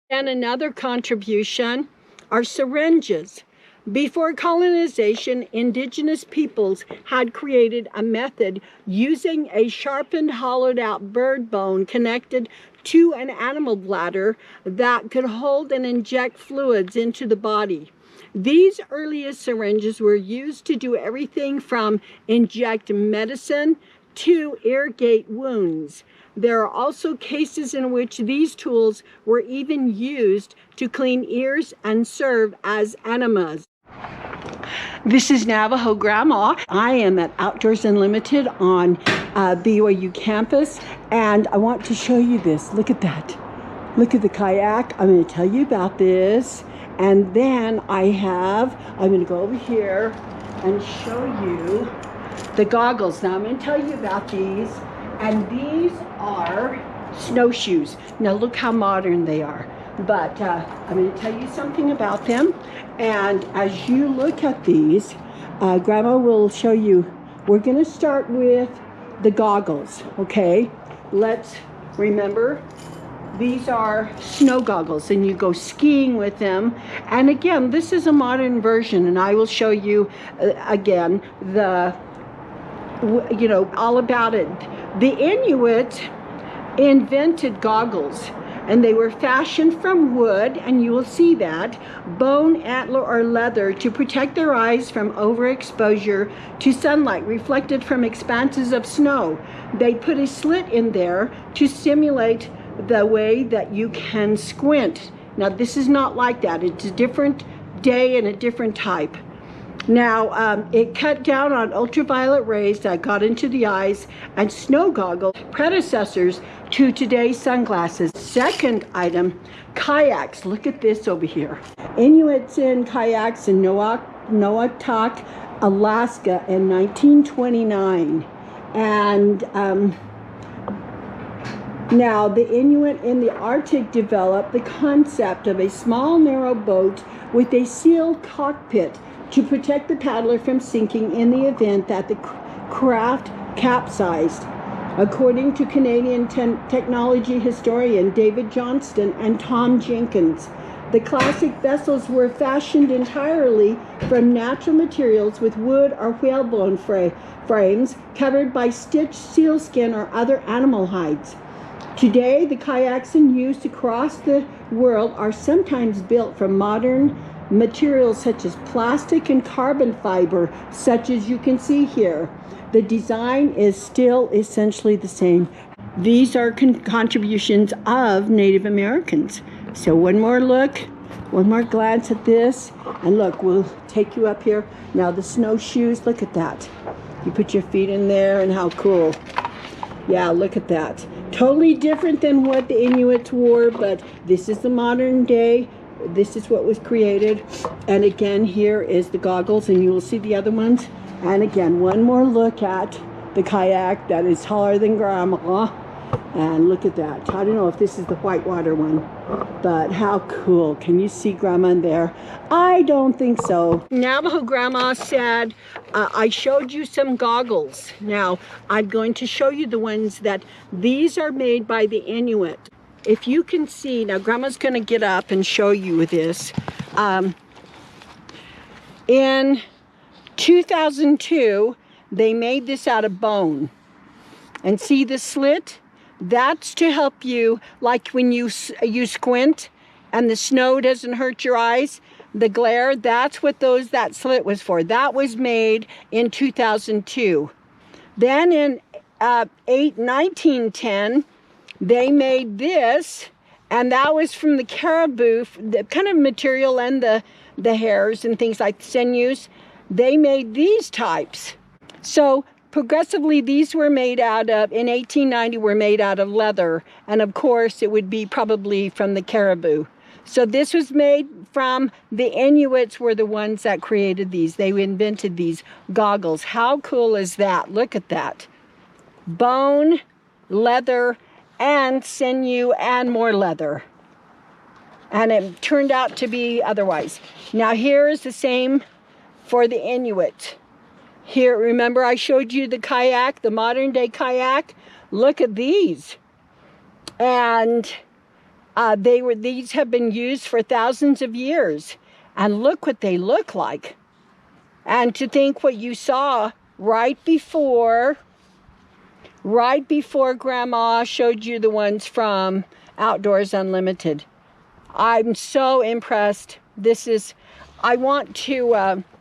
And another contribution are syringes. Before colonization, indigenous peoples had created a method using a sharpened, hollowed out bird bone connected to an animal bladder that could hold and inject fluids into the body. These earliest syringes were used to do everything from inject medicine to irrigate wounds. There are also cases in which these tools were even used to clean ears and serve as enemas. This is Navajo Grandma. I am at Outdoors Unlimited on BYU campus, and I want to show you this. Look at that. Look at the kayak. I'm going to tell you about this, and then I'm going to go over here and show you the goggles. Now I'm going to tell you about these, and these are snowshoes. Now look how modern they are. But I'm going to tell you something about them. And as you look at these, Grandma will show you. We're going to start with the goggles, okay? Let's remember, these are snow goggles, and you go skiing with them. And again, this is a modern version, and I will show you again all about it. The Inuit invented goggles, and they were fashioned from wood, and you will see that, bone, antler, or leather to protect their eyes from overexposure to sunlight reflected from expanses of snow. They put a slit in there to simulate the way that you can squint. Now this is not like that. It's a different day and a different type. Now, it cut down on ultraviolet rays that got into the eyes, and snow goggles, predecessors to today's sunglasses. Second item, kayaks. Look at this over here. Inuits in kayaks in Noatak, Alaska in 1929. And now the Inuit in the Arctic developed the concept of a small, narrow boat with a sealed cockpit to protect the paddler from sinking in the event that the craft capsized. According to Canadian technology historian David Johnston and Tom Jenkins, the classic vessels were fashioned entirely from natural materials with wood or whalebone frames covered by stitched sealskin or other animal hides. Today, the kayaks in use across the world are sometimes built from modern materials such as plastic and carbon fiber, such as you can see here. The design is still essentially the same. These are contributions of Native Americans. So one more look, one more glance at this, and look, we'll take you up here. Now the snowshoes, look at that. You put your feet in there, and how cool. Yeah, look at that. Totally different than what the Inuits wore, but this is the modern day. This is what was created. And again, here is the goggles, and you will see the other ones. And again, one more look at the kayak that is taller than Grandma. And look at that. I don't know if this is the whitewater one, but how cool. Can you see Grandma in there? I don't think so. Navajo Grandma said, I showed you some goggles. Now, I'm going to show you the ones that these are made by the Inuit. If you can see, now Grandma's going to get up and show you this. In 2002, they made this out of bone. And see the slit? That's to help you, like when you squint and the snow doesn't hurt your eyes, the glare, that's what that slit was for. That was made in 2002. Then in 1910, they made this, and that was from the caribou, the kind of material, and the hairs and things like sinews. They made these types. So progressively, these were made out of, in 1890, were made out of leather. And of course, it would be probably from the caribou. So this was made from, the Inuits were the ones that created these. They invented these goggles. How cool is that? Look at that. Bone, leather, and sinew, and more leather. And it turned out to be otherwise. Now here is the same for the Inuit. Here, remember I showed you the kayak, the modern day kayak? Look at these. And These have been used for thousands of years. And look what they look like. And to think what you saw right before Grandma showed you the ones from Outdoors Unlimited. I'm so impressed. I want to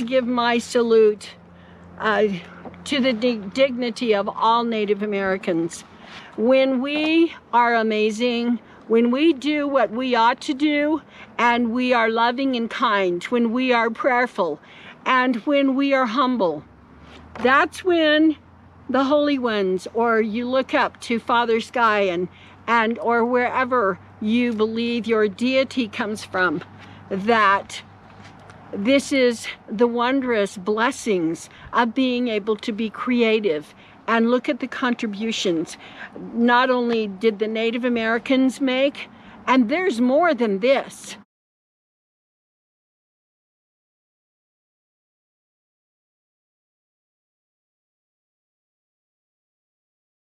give my salute to the dignity of all Native Americans. When we are amazing, when we do what we ought to do, and we are loving and kind, when we are prayerful, and when we are humble, that's when the holy ones, or you look up to Father Sky and or wherever you believe your deity comes from, that this is the wondrous blessings of being able to be creative. And look at the contributions. Not only did the Native Americans make, and there's more than this.